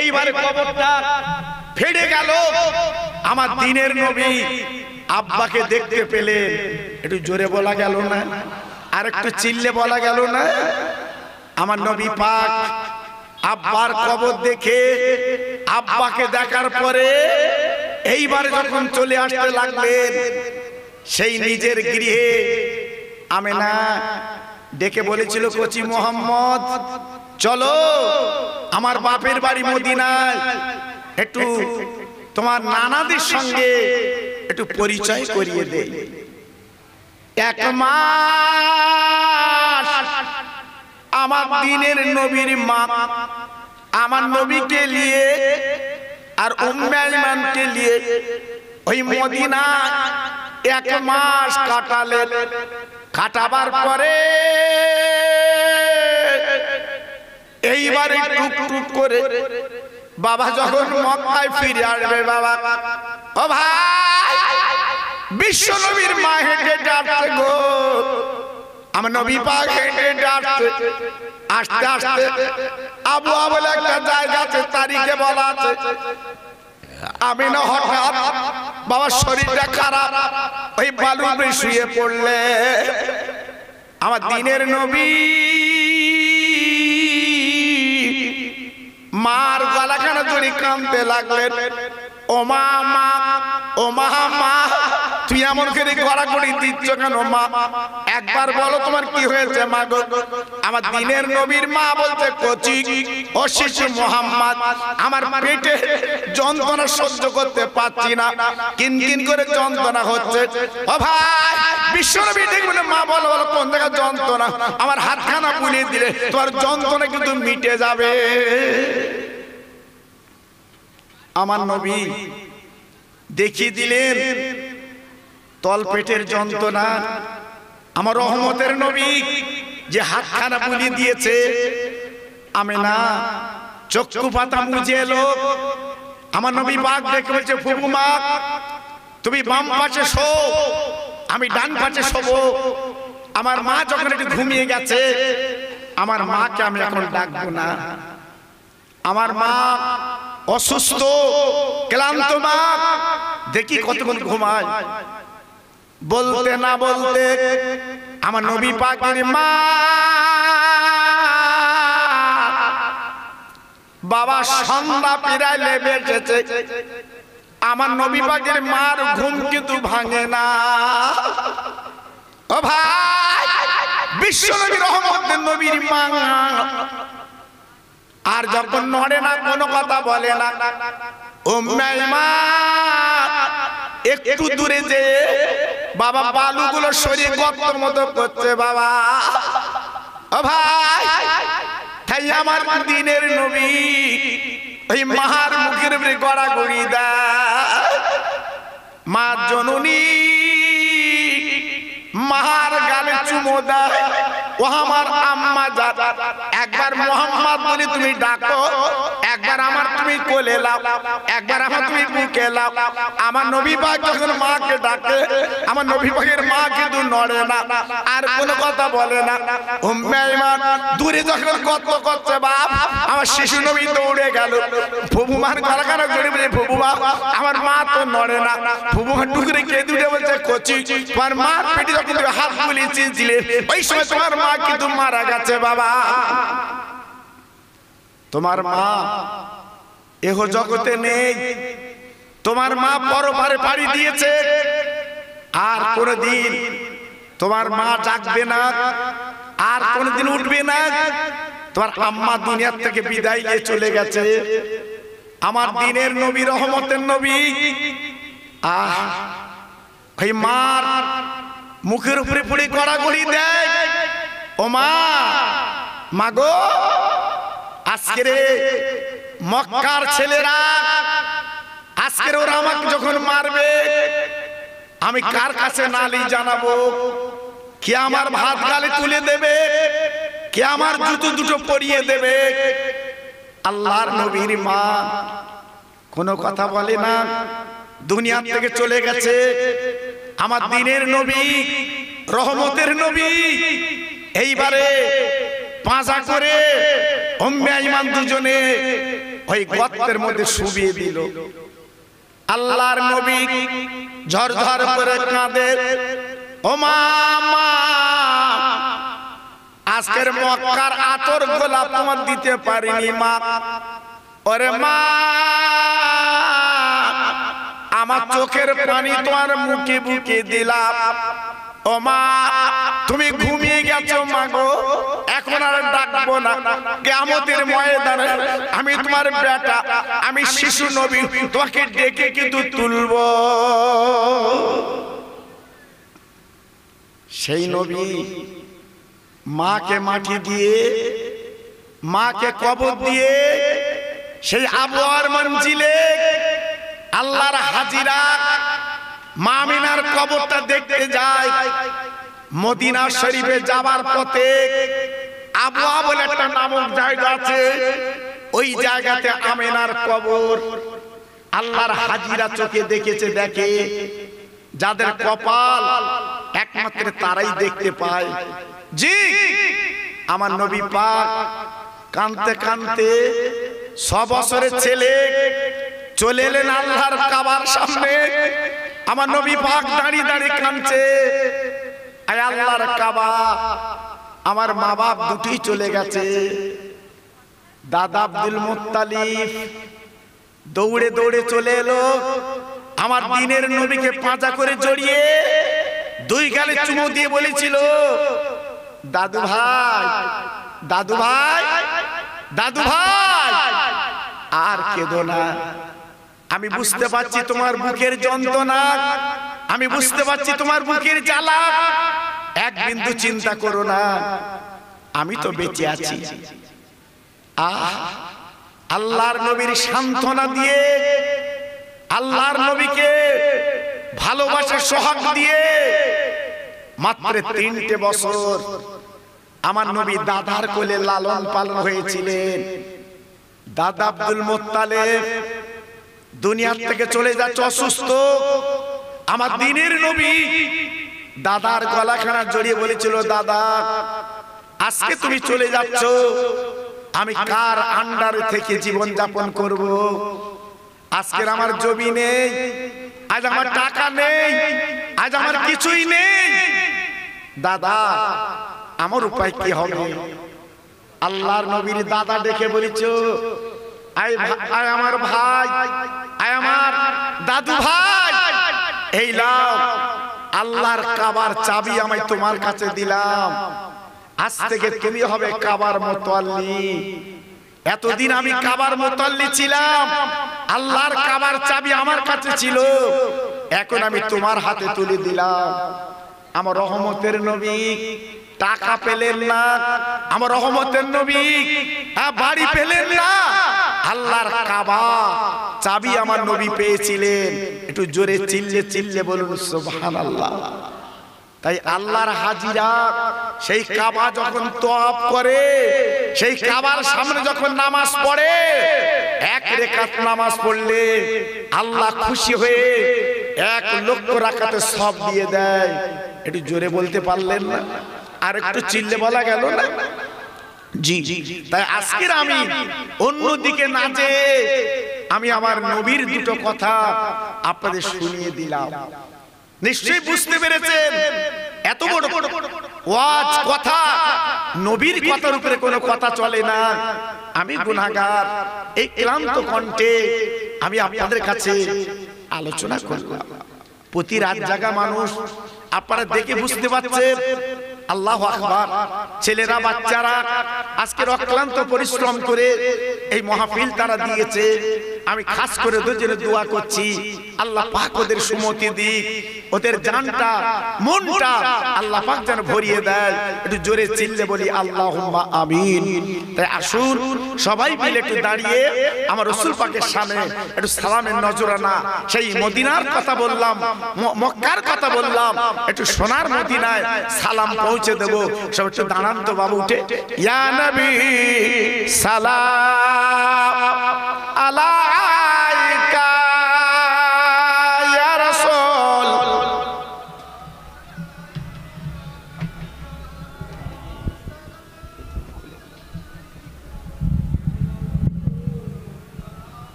এইবারে কবরটা ফেটে গেল। আমার দিনের নবী আব্বাকে দেখতে পেলেন। একটু জোরে বলা গেল না? আর একটু চিল্লে বলা গেল না? আমার নবী পাক আব্বার কবর দেখে, আব্বাকে দেখার পরে এইবারে যখন চলে আসতে লাগলেন, সেই নিজের গৃহে আমেনা ডেকে বলেছিল, কচি মোহাম্মদ, চলো আমার বাপের বাড়ি মদিনায়, একটু তোমার নানাদের সঙ্গে একটু পরিচয় করিয়ে দেই। 1 মাস আমার দিনের নবীর মা আমার নবীকে নিয়ে আর উম্মে আইমানকে নিয়ে ওই মদিনা 1 মাস কাটালেন। কাটাবার পরে এইবারে টুক টুক করে বাবা যখন মক্কায় ফিরে আসবে, বাবা, ও ভাই, বিশ্ব নবীর মা হেঁটে যাচ্ছে গো। আমার নবী পাক হেঁটে যাচ্ছে। আস্তে আস্তে আবু বলে একটা জায়গা আছে, তারিখে বলা আছে। আমি না হঠাৎ বাবার শরীরটা খারাপ, ওই বালুতে শুয়ে পড়লে আমার দিনের নবী মার গলাখানা ধরে কাঁদতে লাগলেন। ও মা, মা, ও মা, মা, তুই এমন করে গড়াগড়ি দিচ্ছ কেন মা? একবার বলো তোমার কি হয়েছে মা গো? আমার দিনের নবীর মা বলছে, কচি ও শিশু মোহাম্মদ, আমার পেটে যন্ত্রণা সহ্য করতে পারছি না, কিনকিন করে যন্ত্রণা হচ্ছে। ও ভাই, বিশ্বনবী দেখবেন মা বলো, বলো কোন জায়গায় যন্ত্রণা? আমার হাতখানা বুলিয়ে দিলে তোমার যন্ত্রণা কিন্তু মিটে যাবে। আমার নবী দেখিয়ে দিলেন তল পেটের যন্ত্রণা। আমার রহমতের নবী যে হাতখানা বুলিয়ে দিয়েছে, আমেনা চক্ষু পাতা মুজে এলো। আমার নবী পাক দেখে বলছে, ফুফু মা, তুমি বাম পাশে শো, আমি ডান পাশে শোবো। আমার মা যখন একটু ঘুমিয়ে গেছে, আমার মাকে আমি এখন ডাকবো না। আমার মা অসুস্থ, ক্লান্ত মা, দেখি কতক্ষণ ঘুমায়। বলতে না বলতে আমার নবী পাকের মা বাবা সন্ধ্যা প্রায় লেবে এসেছে। আমার নবী পাকের মার ঘুম কিন্তু ভাঙে না। ও ভাই, বিশ্ব নবী রহমতের নবীর মা আর যখন নড়ে না, কোনো কথা বলে না, উম্মে আইমান একটু দূরে যে বাবা বালুগুলো সরিয়ে গর্ত মতো করছে। বাবা, ও ভাই, তাই আমার দিনের নবী ওই মার মুখের উপরে গড়াগড়ি দেয়। মা জননী মার গালে চুমো দেয়। ও আমার আম্মা জান, একবার মোহাম্মদ বলে তুমি ডাকো, একবার আমার তুমি কোলে লাও, একবার আমার তুমি বুকে লাও। আমার নবী পাক যখন মাকে ডাকে, আমার নবী পাকের মা কিন্তু নড়ে না, আর কোনো কথা বলে না। উম্মে আইমান দূরে যখন কত করছে, বাপ, আমার শিশু নবী দৌড়ে গেল। ফুফুমার গলাখানা জড়িয়ে বলে, ফুফুমা, আমার মা তো নড়ে না। ফুফুমা টুকরে কেঁদে উঠে বলছে, কচি, তোমার মার পেটে যখন তুমি হাত বুলিয়ে চেয়েছিলে, ওই সময় তোমার মা কিন্তু মারা গেছে। বাবা, তোমার মা এহ জগতে নেই, তোমার মা পরপারে পাড়ি দিয়েছে, আর কোনদিন তোমার মা জাগবে না, আর কোনদিন উঠবে না। তোমার আম্মা দুনিয়ার থেকে বিদায় নিয়ে চলে গেছে। আমার দিনের নবী, রহমতের নবী। ওই মার মুখের উপরে পড়ে গড়াগড়ি দেয়, ও মা, মাগো, আজকে রে মক্কার ছেলেরা, আজকে ওরা আমাকে যখন মারবে, আমি কার কাছে নালিশ জানাবো? কে আমার ভাত গালে তুলে দেবে? কে আমার জুতো দুটো পরিয়ে দেবে? আল্লাহর নবীর মা কোনো কথা বলে না, দুনিয়া থেকে চলে গেছে। আমার দিনের নবী, রহমতের নবী, এইবারে পাঁজা করে উম্মে আইমান দুজনে ওই গর্তের মধ্যে শুবিয়ে দিল। আল্লাহর নবী ঝরঝর করে কাঁদে, ও মা, আজকের মক্কার আতর গোলাপ তোমার দিতে পারিনি মা। ওরে মা, আমার চোখের পানি তোমার মুখে বুকে দিলাম। ও মা, তুমি ঘুমিয়ে গেছো মাগো, এখন আর ডাকবো না। কিয়ামতের ময়দানে আমি তোমার বেটা, আমি শিশু নবী, তোমাকে ডেকে কিন্তু তুলবো। সেই নবী মাকে মাটি দিয়ে, মাকে কবর দিয়ে, সেই আবওয়ার মঞ্জিলে আল্লাহর হাজিরা মা আমিনার কবরটা দেখতে যায়। মদিনা শরীফে যাবার পথে আবওয়া বলে একটা নামক জায়গা আছে, ওই জায়গাতে আমিনার কবর। আল্লাহর হাজিরা চোখে দেখেছে, দেখে যাদের কপাল একমাত্র তারাই দেখতে পায়। জি, আমার নবী পাক কাঁদতে কাঁদতে 6 বছরের ছেলে চলে এলেন আল্লাহর কাবার সামনে। আমার নবী পাক দাঁড়িয়ে দাঁড়িয়ে কাঁদছে, আয় আল্লাহর কাবা, আমার মা বাপ দুটি চলে গেছে। দাদা আব্দুল মুত্তালিব দৌড়ে দৌড়ে চলে এলো, আমার দিনের নবীকে পাঁজা করে জড়িয়ে 2 গালে চুমু দিয়ে বলেছিল, দাদু ভাই, দাদু ভাই, দাদু ভাই, আর কেঁদো না। আমি বুঝতে পারছি তোমার বুকের যন্ত্রণা, আমি বুঝতে পারছি তোমার বুকের জ্বালা। এক বিন্দু চিন্তা করো না, আমি তো বেঁচে আছি। আল্লাহর নবীর সান্ত্বনা দিয়ে, আল্লাহর নবীকে ভালোবাসার সোহাগ দিয়ে মাত্র 3টে বছর আমার নবী দাদার কোলে লালন পালন হয়েছিলেন। দাদা আব্দুল মুত্তালিব দুনিয়া থেকে চলে যাচ্ছে অসুস্থ। আমার দিনের নবী দাদার গলাখানা জড়িয়ে বলেছিল, দাদা, আজকে তুমি চলে যাচ্ছ, আমি কার আন্ডারে থেকে জীবন যাপন করব? আজকের আমার জমি নেই, আজ আমার টাকা নেই, আজ আমার কিছুই নেই। দাদা, আমার উপায় কি হবে? আল্লাহর নবীর দাদা ডেকে বলেছ, আয় আমার ভাই, আয় আমার দাদু ভাই, এই লাও আল্লাহর কাবার চাবি আমি তোমার কাছে দিলাম। আজ থেকে তুমি হবে কাবার মুতাল্লি। এতদিন আমি কাবার মুতাল্লি ছিলাম, আল্লাহর কাবার চাবি আমার কাছে ছিল, এখন আমি তোমার হাতে তুলে দিলাম। আমার রহমতের নবী টাকা পেলেন না, আমার রহমতের নবী বাড়ি পেলেন না, আল্লাহর কাবা চাবি আমার নবী পেয়েছিলেন। একটু জোরে চিল্লে চিল্লে বলুন সুবহানাল্লাহ। তাই আল্লাহর হাজিরা সেই কাবা যখন তওয়াফ করে, সেই কাবার সামনে যখন নামাজ পড়ে, 1 রাকাত নামাজ পড়লে আল্লাহ খুশি হয়ে 1 লক্ষ রাকাতে সওয়াব দিয়ে দেয়। একটু জোরে বলতে পারলেন না? আর একটু চিল্লে বলা গেল না? জি। তাই আজকের আমি অন্যদিকে না যে আমি আমার নবীর দুটো কথা আপনাদের শুনিয়ে দিলাম। নিশ্চয়ই বুঝতে পেরেছেন, এত বড় ওয়াজ কথা, নবীর কথার উপরে কোনো কথা চলে না। আমি গুনাহগার, এই ক্লান্ত কণ্ঠে আমি আপনাদের কাছে আলোচনা করলাম। প্রতি রাত জাগা মানুষ, আপনারা দেখে বুঝতে পারছেন আল্লাহু আকবার। ছেলেরা বাচ্চারা আজকে অক্লান্ত পরিশ্রম করে এই মাহফিল তারা দিয়েছে। আমি খাস করে দুজনে দোয়া করছি আল্লাহ পাক ওদের সুমতি দিক, ওদের জানটা মনটা আল্লাহ পাক যেন ভরিয়ে দেয়। একটু জোরে চিল্লে বলি আল্লাহুম্মা আমিন। তাই আসুন সবাই মিলে একটু দাঁড়িয়ে আমার রাসূল পাকের সামনে একটু সালামের নজরানা, সেই মদিনার কথা বললাম, মক্কার কথা বললাম, একটু সোনার মদিনায় সালাম পৌঁছে দেব। সব একটু দাঁড়ান তো বাবু উঠে। ইয়া নবী সালাম আলাইকা ইয়া রাসূল।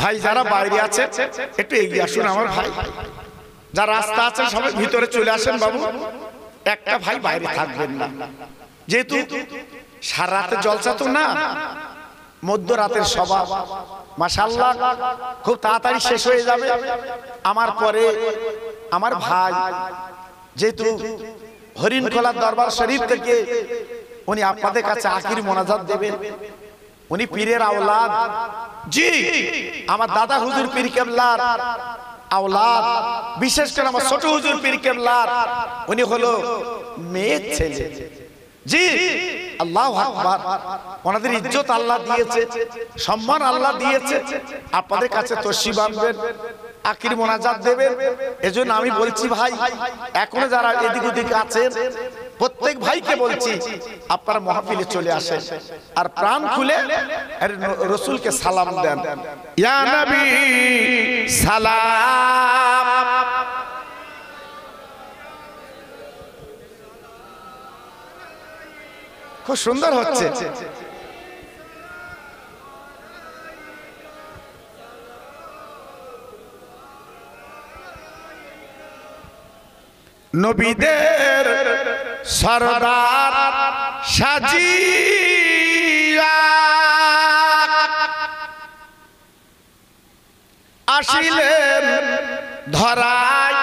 ভাই যারা বাইরে আছে একটু এগিয়ে আসুন আমার ভাই। যারা রাস্তা আছে সবাই ভিতরে চলে আসেন বাবু। একটা ভাই বাইরে থাকবেন না, যেহেতু সারা রাতে জলসা তো না, মধ্যরাতের সভা মাশাআল্লাহ খুব তাড়াতাড়ি শেষ হয়ে যাবে। আমার পরে আমার ভাই যেহেতু হরিণখোলা দরবার শরীফ থেকে উনি আপনাদের কাছে আখির মোনাজাত দেবেন। উনি পীরের আওলাদ, জি আমার দাদা হুজুর পীর কেবলার আওলাদ, বিশেষ করে আমার ছোট হুজুর পীর কেবলার উনি হলো মেয়ের ছেলে। জি আল্লাহু আকবার। ওনাদের ইজ্জত আল্লাহ দিয়েছে, সম্মান আল্লাহ দিয়েছে। আপনাদের কাছে তসবিহ বাঁধবেন, আখির মোনাজাত দেবেন। এজন্য আমি বলছি ভাই এখনো যারা এদিক ওদিক আছেন প্রত্যেক ভাইকে বলছি আপনারা মাহফিলে চলে আসেন আর প্রাণ খুলে রাসূলকে সালাম দেন। ইয়া নবী সালাম। খুব সুন্দর হচ্ছে। নবীদের সরদার সাজিয়া আসিলেন ধরায়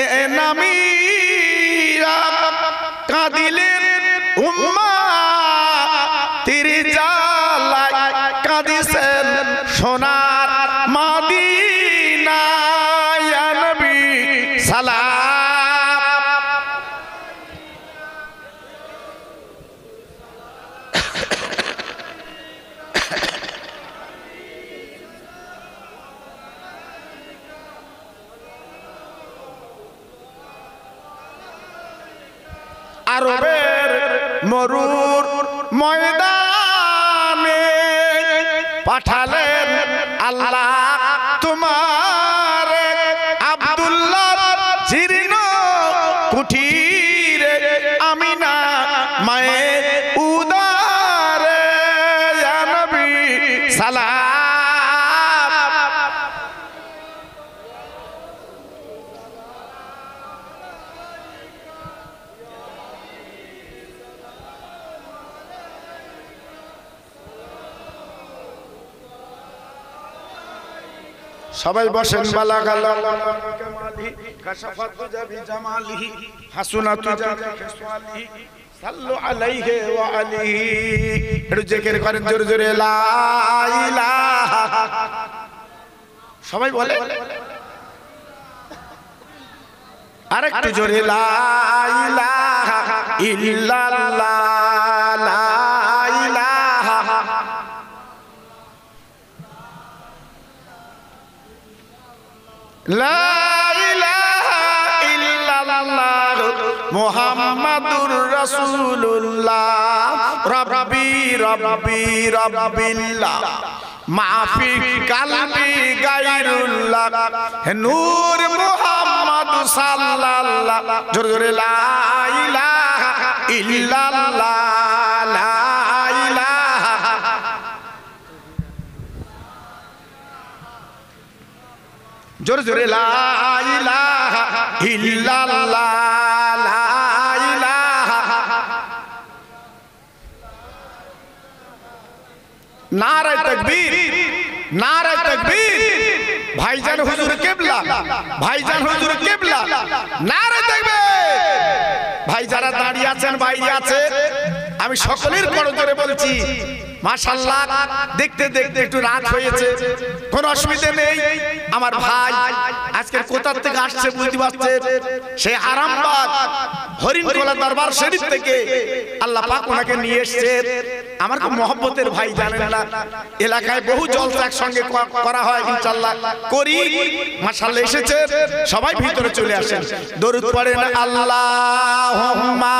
এ নামিয়া, কাঁদিলেন উম্মতের জ্বালায়, কাঁদিছেন সোনার মদিনা। ইয়া নবী সালাম। আরবের মরুর ময়দানে পাঠালেন আল্লাহ তোমার, আব্দুল্লাহ জীর্ণ কুঠিরে আমিনা মায়ের উদারে। ইয়া নবী সালাম। সবাই বসেন। বালাগাল কাশাফাতু জাবি জামালিহি হাসুনাতু জাবি খিসওয়ালিহি সাল্লু আলাইহি ওয়া আলিহি। একটু জিকির করেন জোরে জোরে লা ইলাহা। সবাই বলে আরেকটু জোরে লা ইলাহা ইল্লাল্লাহ, লা ইলাহা লা ইলাহা ইল্লাল্লাহ মুহাম্মাদুর রাসূলুল্লাহ। রাব্বি রাব্বি রাব্বিল্লাহ মাফি কালবি গায়রুল্লাহ, নূর মুহাম্মদ সাল্লাল্লাহ। জোরে জোরে লা ইলাহা ইল্লাল্লাহ, লা ইলাহা। জোরে জোরে লা ইলাহা ইল্লাল্লাহ, লা ইলাহা। নারে তাকবীর, নারে তাকবীর। ভাইজান হুজুর কেবলা ভাইজান হুজুর কিবলা নারে দেখবে ভাই যারা দাঁড়িয়ে আছেন বাইরে আছে আমি সকলের করজোরে বলছি মাশাআল্লাহ দেখতে দেখতে একটু রাত হয়েছে কোনো অসুবিধা নেই আমার ভাই আজকে কোথা থেকে আসছে বুঝতে পারছেন সেই আরামবাগ হরিণখোলা দরবার শরীফ থেকে আল্লাহ পাক ওনাকে নিয়ে এসেছেন আমার খুব মহব্বতের ভাই জানেন না এলাকায় বহু জলসা একসঙ্গে করা হয় ইনশাআল্লাহ করি মাশাআল্লাহ এসেছে সবাই ভিতরে চলে আসেন দরুদ পড়েন আল্লাহুম্মা